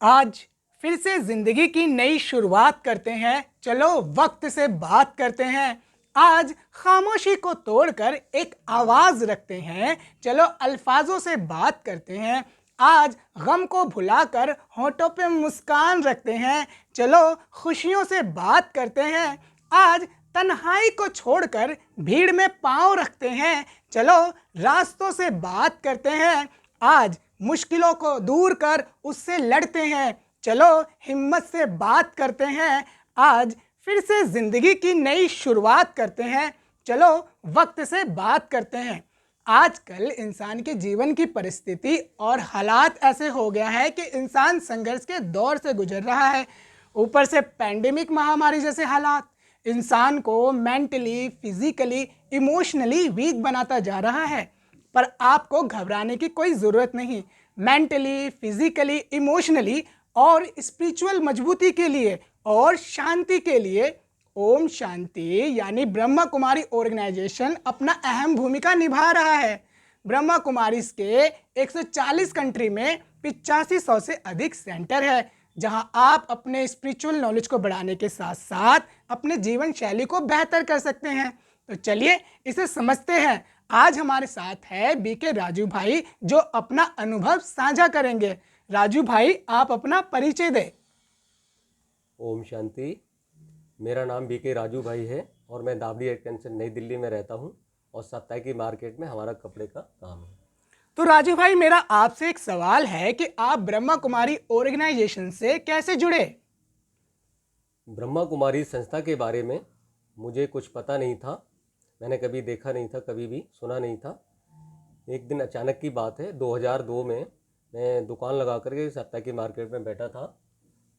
आज फिर से जिंदगी की नई शुरुआत करते हैं। चलो वक्त से बात करते हैं। आज खामोशी को तोड़कर एक आवाज रखते हैं। चलो अल्फाजों से बात करते हैं। आज गम को भुलाकर होठों पे मुस्कान रखते हैं। चलो खुशियों से बात करते हैं। आज तन्हाई को छोड़कर भीड़ में पांव रखते हैं। चलो रास्तों से बात करते हैं। आज मुश्किलों को दूर कर उससे लड़ते हैं। चलो हिम्मत से बात करते हैं। आज फिर से जिंदगी की नई शुरुआत करते हैं। चलो वक्त से बात करते हैं। आजकल इंसान के जीवन की परिस्थिति और हालात ऐसे हो गया है कि इंसान संघर्ष के दौर से गुजर रहा है। ऊपर से पैंडेमिक महामारी जैसे हालात इंसान को मेंटली, फिजिकली, इमोशनली वीक बनाता जा रहा है। पर आपको घबराने की कोई ज़रूरत नहीं। मेंटली, फिजिकली, इमोशनली और स्पिरिचुअल मजबूती के लिए और शांति के लिए ओम शांति यानी ब्रह्मा कुमारी ऑर्गेनाइजेशन अपना अहम भूमिका निभा रहा है। ब्रह्मा कुमारीज के 140 कंट्री में 8500 से अधिक सेंटर है, जहां आप अपने स्पिरिचुअल नॉलेज को बढ़ाने के साथ साथ अपने जीवन शैली को बेहतर कर सकते हैं। तो चलिए इसे समझते हैं। आज हमारे साथ है बीके राजू भाई, जो अपना अनुभव साझा करेंगे। राजू भाई, आप अपना परिचय दें। ओम शांति। मेरा नाम बीके राजू भाई है और मैं दाबड़ी एक्सटेंशन नई दिल्ली में रहता हूँ और साप्ताहिक की मार्केट में हमारा कपड़े का काम है। तो राजू भाई, मेरा आपसे एक सवाल है कि आप ब्रह्मा कुमारी ऑर्गेनाइजेशन से कैसे जुड़े? ब्रह्मा कुमारी संस्था के बारे में मुझे कुछ पता नहीं था। मैंने कभी देखा नहीं था, कभी भी सुना नहीं था। एक दिन अचानक की बात है, 2002 में मैं दुकान लगा करके साप्ताहिक की मार्केट में बैठा था।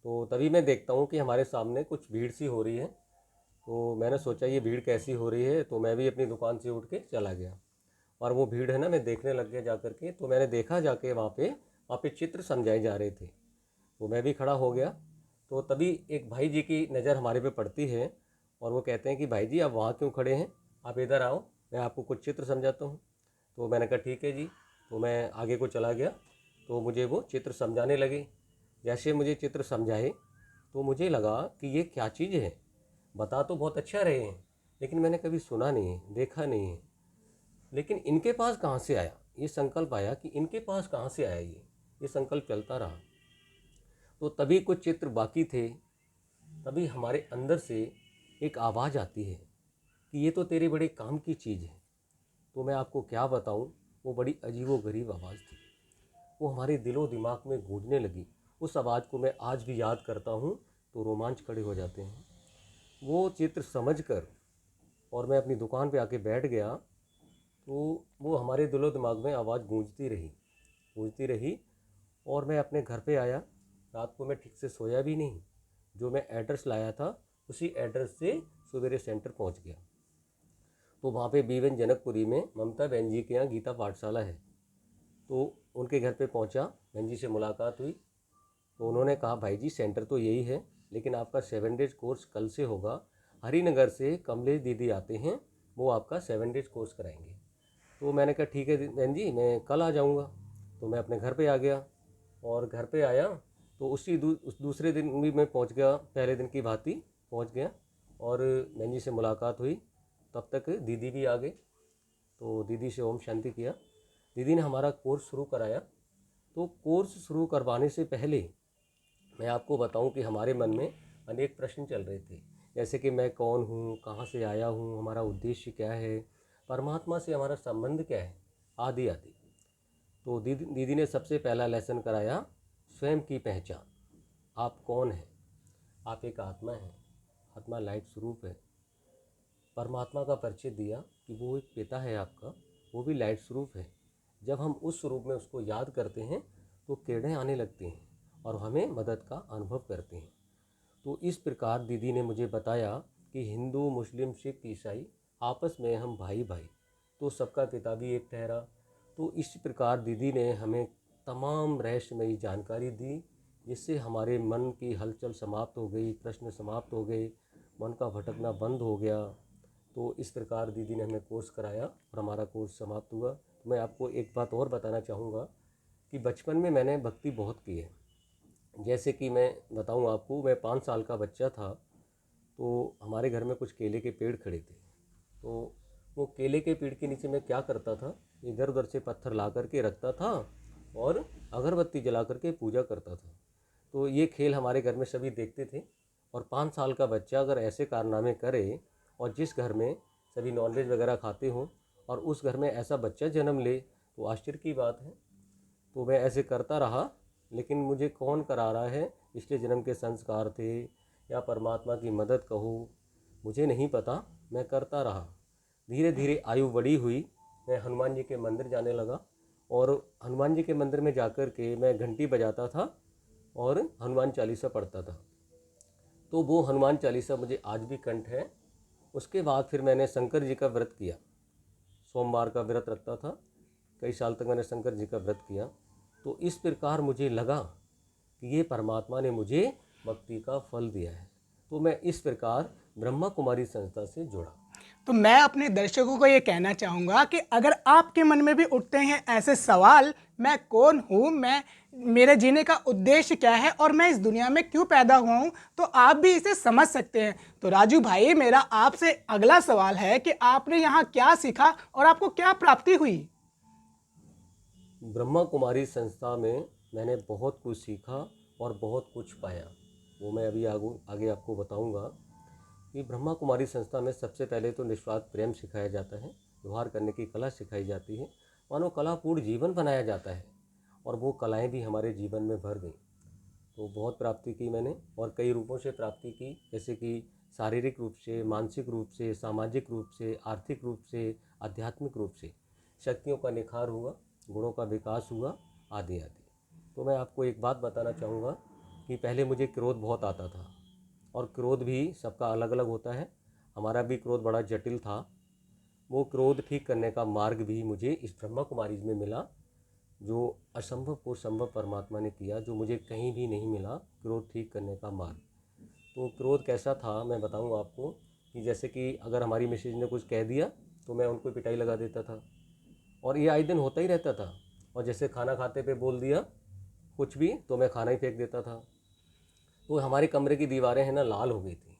तो तभी मैं देखता हूँ कि हमारे सामने कुछ भीड़ सी हो रही है। तो मैंने सोचा ये भीड़ कैसी हो रही है, तो मैं भी अपनी दुकान से उठ के चला गया और वो भीड़ है ना, मैं देखने लग गया जा कर के। तो मैंने देखा जाके वहाँ पे चित्र समझाए जा रहे थे, तो मैं भी खड़ा हो गया। तो तभी एक भाई जी की नज़र हमारे पे पड़ती है और वो कहते हैं कि भाई जी आप वहाँ क्यों खड़े हैं, आप इधर आओ, मैं आपको कुछ चित्र समझाता हूँ। तो मैंने कहा ठीक है जी। तो मैं आगे को चला गया, तो मुझे वो चित्र समझाने लगे। जैसे मुझे चित्र समझाए तो मुझे लगा कि ये क्या चीज़ है। बता तो बहुत अच्छा रहे हैं, लेकिन मैंने कभी सुना नहीं है, देखा नहीं है। लेकिन इनके पास कहाँ से आया ये संकल्प, आया कि इनके पास कहाँ से आया ये संकल्प चलता रहा। तो तभी कुछ चित्र बाकी थे, तभी हमारे अंदर से एक आवाज़ आती है कि ये तो तेरे बड़े काम की चीज़ है। तो मैं आपको क्या बताऊं, वो बड़ी अजीबोगरीब आवाज़ थी। वो हमारे दिलो दिमाग में गूंजने लगी। उस आवाज़ को मैं आज भी याद करता हूँ तो रोमांच खड़े हो जाते हैं। वो चित्र समझकर और मैं अपनी दुकान पे आके बैठ गया, तो वो हमारे दिलो दिमाग में आवाज़ गूंजती रही। और मैं अपने घर पे आया। रात को मैं ठीक से सोया भी नहीं। जो मैं एड्रेस लाया था उसी एड्रेस से सवेरे सेंटर पहुंच गया। तो वहाँ पे बीवन जनकपुरी में ममता बहन जी के यहाँ गीता पाठशाला है। तो उनके घर पे पहुँचा, बहन जी से मुलाकात हुई। तो उन्होंने कहा भाई जी सेंटर तो यही है, लेकिन आपका 7 डेज कोर्स कल से होगा। हरिनगर से कमलेश दीदी आते हैं, वो आपका 7 डेज कोर्स कराएंगे। तो मैंने कहा ठीक है बहन जी, मैं कल आ जाऊँगा। तो मैं अपने घर पे आ गया और घर पे आया तो उस दूसरे दिन भी मैं पहुंच गया, पहले दिन की भांति पहुंच गया और बहन जी से मुलाकात हुई। तब तक दीदी भी आ गए। तो दीदी से ओम शांति किया। दीदी ने हमारा कोर्स शुरू कराया। तो कोर्स शुरू करवाने से पहले मैं आपको बताऊं कि हमारे मन में अनेक प्रश्न चल रहे थे, जैसे कि मैं कौन हूँ, कहाँ से आया हूँ, हमारा उद्देश्य क्या है, परमात्मा से हमारा संबंध क्या है, आदि आदि। तो दीदी ने सबसे पहला लेसन कराया स्वयं की पहचान। आप कौन हैं? आप एक आत्मा हैं। आत्मा लाइट स्वरूप है। परमात्मा का परिचय दिया कि वो एक पिता है आपका, वो भी लाइट स्वरूप है। जब हम उस स्वरूप में उसको याद करते हैं तो किरणें आने लगती हैं और हमें मदद का अनुभव करते हैं। तो इस प्रकार दीदी ने मुझे बताया कि हिंदू, मुस्लिम, सिख, ईसाई आपस में हम भाई भाई, तो सबका पिता भी एक ठहरा। तो इस प्रकार दीदी ने हमें तमाम रहस्यमयी जानकारी दी, जिससे हमारे मन की हलचल समाप्त हो गई, प्रश्न समाप्त हो गए, मन का भटकना बंद हो गया। तो इस प्रकार दीदी ने हमें कोर्स कराया और हमारा कोर्स समाप्त हुआ। तो मैं आपको एक बात और बताना चाहूँगा कि बचपन में मैंने भक्ति बहुत की है। जैसे कि मैं बताऊं आपको, मैं 5 साल का बच्चा था, तो हमारे घर में कुछ केले के पेड़ खड़े थे। तो वो केले के पेड़ के नीचे मैं क्या करता था, इधर उधर से पत्थर ला करके रखता था और अगरबत्ती जला करके पूजा करता था। तो ये खेल हमारे घर में सभी देखते थे। और 5 साल का बच्चा अगर ऐसे कारनामे करे, और जिस घर में सभी नॉनवेज वगैरह खाते हों और उस घर में ऐसा बच्चा जन्म ले, तो आश्चर्य की बात है। तो मैं ऐसे करता रहा, लेकिन मुझे कौन करा रहा है, पिछले जन्म के संस्कार थे या परमात्मा की मदद कहो, मुझे नहीं पता। मैं करता रहा। धीरे धीरे आयु बड़ी हुई, मैं हनुमान जी के मंदिर जाने लगा और हनुमान जी के मंदिर में जाकर के मैं घंटी बजाता था और हनुमान चालीसा पढ़ता था। तो वो हनुमान चालीसा मुझे आज भी कंठ है। उसके बाद फिर मैंने शंकर जी का व्रत किया, सोमवार का व्रत रखता था। कई साल तक मैंने शंकर जी का व्रत किया। तो इस प्रकार मुझे लगा कि ये परमात्मा ने मुझे भक्ति का फल दिया है। तो मैं इस प्रकार ब्रह्मा कुमारी संस्था से जुड़ा। तो मैं अपने दर्शकों को ये कहना चाहूँगा कि अगर आपके मन में भी उठते हैं ऐसे सवाल, मैं कौन हूँ, मेरे जीने का उद्देश्य क्या है और मैं इस दुनिया में क्यों पैदा हुआ हूँ, तो आप भी इसे समझ सकते हैं। तो राजू भाई, मेरा आपसे अगला सवाल है कि आपने यहाँ क्या सीखा और आपको क्या प्राप्ति हुई। ब्रह्मा कुमारी संस्था में मैंने बहुत कुछ सीखा और बहुत कुछ पाया। वो मैं अभी आगे आपको बताऊंगा। कि ब्रह्मा कुमारी संस्था में सबसे पहले तो निस्वार्थ प्रेम सिखाया जाता है, व्यवहार करने की कला सिखाई जाती है, मानो कलापूर्ण जीवन बनाया जाता है। और वो कलाएं भी हमारे जीवन में भर गई। तो बहुत प्राप्ति की मैंने, और कई रूपों से प्राप्ति की, जैसे कि शारीरिक रूप से, मानसिक रूप से, सामाजिक रूप से, आर्थिक रूप से, आध्यात्मिक रूप से शक्तियों का निखार हुआ, गुणों का विकास हुआ, आदि आदि। तो मैं आपको एक बात बताना चाहूँगा कि पहले मुझे क्रोध बहुत आता था, और क्रोध भी सबका अलग अलग होता है। हमारा भी क्रोध बड़ा जटिल था। वो क्रोध ठीक करने का मार्ग भी मुझे इस ब्रह्मा कुमारी में मिला, जो असंभव को संभव परमात्मा ने किया, जो मुझे कहीं भी नहीं मिला, क्रोध ठीक करने का मार्ग। तो क्रोध कैसा था मैं बताऊँ आपको, कि जैसे कि अगर हमारी मिसेज ने कुछ कह दिया तो मैं उनको पिटाई लगा देता था, और ये आए दिन होता ही रहता था। और जैसे खाना खाते पे बोल दिया कुछ भी, तो मैं खाना ही फेंक देता था। तो हमारे कमरे की दीवारें हैं ना, लाल हो गई थी।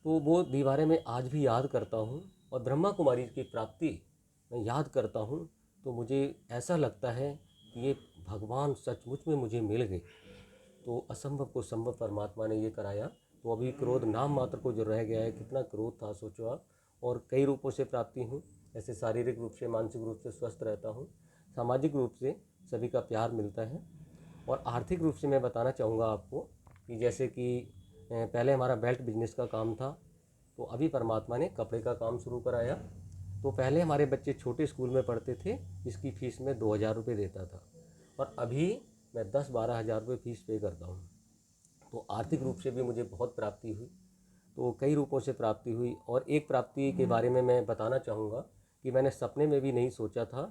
तो वो दीवारें मैं आज भी याद करता हूँ, और ब्रह्मा कुमारी की प्राप्ति मैं याद करता हूँ, तो मुझे ऐसा लगता है कि ये भगवान सचमुच में मुझे मिल गए। तो असंभव को संभव परमात्मा ने ये कराया। तो अभी क्रोध नाम मात्र को जो रह गया है, कितना क्रोध था सोचो आप। और कई रूपों से प्राप्ति हूँ, जैसे शारीरिक रूप से, मानसिक रूप से स्वस्थ रहता हूँ, सामाजिक रूप से सभी का प्यार मिलता है, और आर्थिक रूप से मैं बताना चाहूँगा आपको कि जैसे कि पहले हमारा बेल्ट बिजनेस का काम था, तो अभी परमात्मा ने कपड़े का काम शुरू कराया। तो पहले हमारे बच्चे छोटे स्कूल में पढ़ते थे, जिसकी फ़ीस में 2,000 रुपये देता था, और अभी मैं 10-12 हज़ार रुपये फ़ीस पे करता हूँ। तो आर्थिक रूप से भी मुझे बहुत प्राप्ति हुई। तो कई रूपों से प्राप्ति हुई, और एक प्राप्ति के बारे में मैं बताना चाहूँगा कि मैंने सपने में भी नहीं सोचा था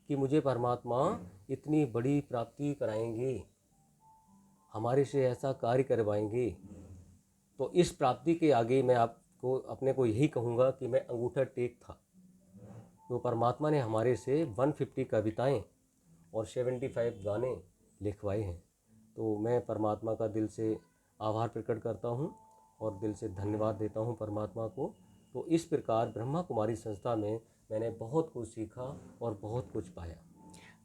कि मुझे परमात्मा इतनी बड़ी प्राप्ति कराएंगे, हमारे से ऐसा कार्य करवाएंगे। तो इस प्राप्ति के आगे मैं आपको अपने को यही कहूँगा कि मैं अंगूठा टेक था। तो परमात्मा ने हमारे से 150 कविताएं और 75 गाने लिखवाए हैं। तो मैं परमात्मा का दिल से आभार प्रकट करता हूँ और दिल से धन्यवाद देता हूँ परमात्मा को। तो इस प्रकार ब्रह्मा कुमारी संस्था में मैंने बहुत कुछ सीखा और बहुत कुछ पाया।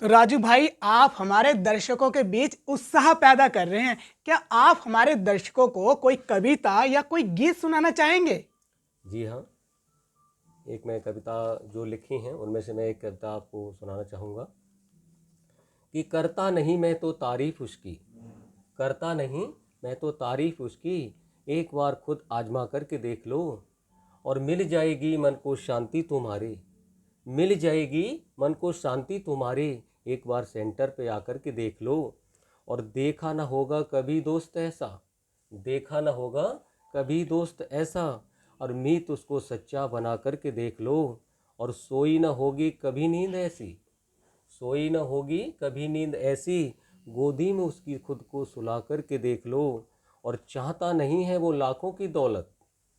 तो राजू भाई, आप हमारे दर्शकों के बीच उत्साह पैदा कर रहे हैं। क्या आप हमारे दर्शकों को कोई कविता या कोई गीत सुनाना चाहेंगे? जी हाँ, एक मैं कविता जो लिखी हैं उनमें से मैं एक कविता आपको सुनाना चाहूँगा कि करता नहीं मैं तो तारीफ़ उसकी, करता नहीं मैं तो तारीफ़ उसकी, एक बार खुद आजमा करके देख लो, और मिल जाएगी मन को शांति तुम्हारे, मिल जाएगी मन को शांति तुम्हारे, एक बार सेंटर पे आकर के देख लो। और देखा ना होगा कभी दोस्त ऐसा, देखा ना होगा कभी दोस्त ऐसा, और मीत उसको सच्चा बना करके देख लो। और सोई ना होगी कभी नींद ऐसी, सोई न होगी कभी नींद ऐसी, गोदी में उसकी खुद को सुला कर के देख लो। और चाहता नहीं है वो लाखों की दौलत,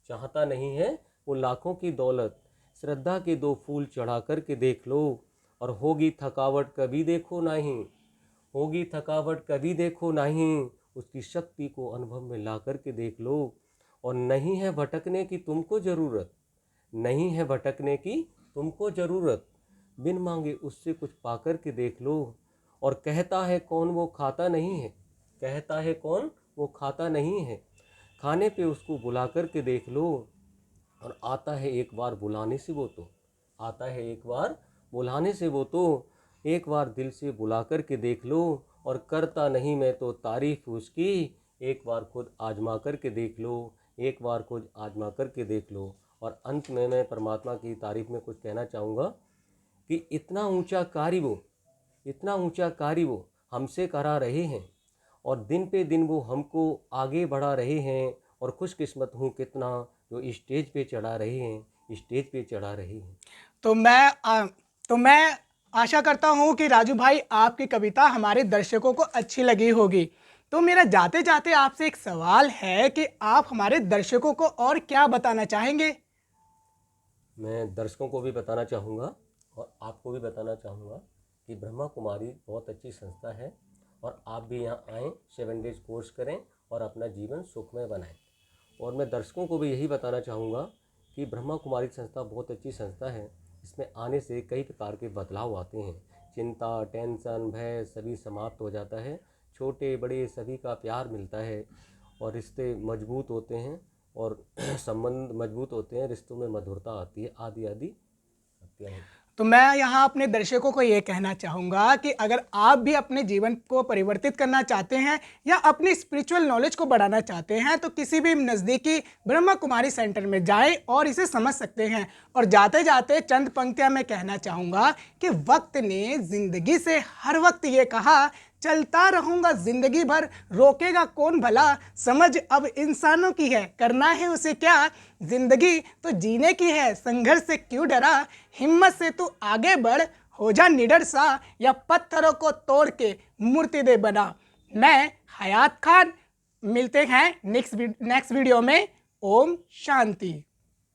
चाहता नहीं है वो लाखों की दौलत, श्रद्धा के 2 फूल चढ़ा कर के देख लो। और होगी थकावट कभी देखो नहीं, होगी थकावट कभी देखो नहीं, उसकी शक्ति को अनुभव में ला करके देख लो। और नहीं है भटकने की तुमको ज़रूरत, नहीं है भटकने की तुमको ज़रूरत, बिन मांगे उससे कुछ पाकर के देख लो। और कहता है कौन वो खाता नहीं है, कहता है कौन वो खाता नहीं है, खाने पे उसको बुला कर के देख लो। और आता है एक बार बुलाने से वो तो, आता है एक बार बुलाने से वो तो, एक बार दिल से बुला कर के देख लो। और करता नहीं मैं तो तारीफ उसकी, एक बार खुद आजमा कर के देख लो, एक बार खुद आजमा कर के देख लो। और अंत में मैं परमात्मा की तारीफ में कुछ कहना चाहूँगा कि इतना ऊंचा कार्य वो, इतना ऊंचा कार्य वो हमसे करा रहे हैं, और दिन पे दिन वो हमको आगे बढ़ा रहे हैं। और खुशकिस्मत हूँ कितना जो स्टेज पे चढ़ा रहे हैं, स्टेज पे चढ़ा रहे हैं। तो मैं आशा करता हूँ कि राजू भाई आपकी कविता हमारे दर्शकों को अच्छी लगी होगी। तो मेरा जाते जाते आपसे एक सवाल है कि आप हमारे दर्शकों को और क्या बताना चाहेंगे? मैं दर्शकों को भी बताना चाहूँगा और आपको भी बताना चाहूँगा कि ब्रह्मा कुमारी बहुत अच्छी संस्था है, और आप भी यहाँ आएँ, 7 डेज कोर्स करें और अपना जीवन सुखमय बनाएं। और मैं दर्शकों को भी यही बताना चाहूँगा कि ब्रह्मा कुमारी संस्था बहुत अच्छी संस्था है। इसमें आने से कई प्रकार के बदलाव आते हैं, चिंता, टेंशन, भय सभी समाप्त हो जाता है, छोटे बड़े सभी का प्यार मिलता है, और रिश्ते मजबूत होते हैं, और संबंध मजबूत होते हैं, रिश्तों में मधुरता आती है, आदि आदि सत्य है। तो मैं यहाँ अपने दर्शकों को ये कहना चाहूँगा कि अगर आप भी अपने जीवन को परिवर्तित करना चाहते हैं या अपनी स्पिरिचुअल नॉलेज को बढ़ाना चाहते हैं तो किसी भी नज़दीकी ब्रह्मा कुमारी सेंटर में जाएं और इसे समझ सकते हैं। और जाते जाते चंद पंक्तियाँ मैं कहना चाहूँगा कि वक्त ने ज़िंदगी से हर वक्त ये कहा, चलता रहूँगा ज़िंदगी भर, रोकेगा कौन भला, समझ अब इंसानों की है, करना है उसे क्या, ज़िंदगी तो जीने की है, संघर्ष से क्यों डरा, हिम्मत से तू आगे बढ़, हो जा निडर सा, या पत्थरों को तोड़ के मूर्ति दे बना। मैं हयात खान, मिलते हैं नेक्स्ट वीडियो में। ओम शांति।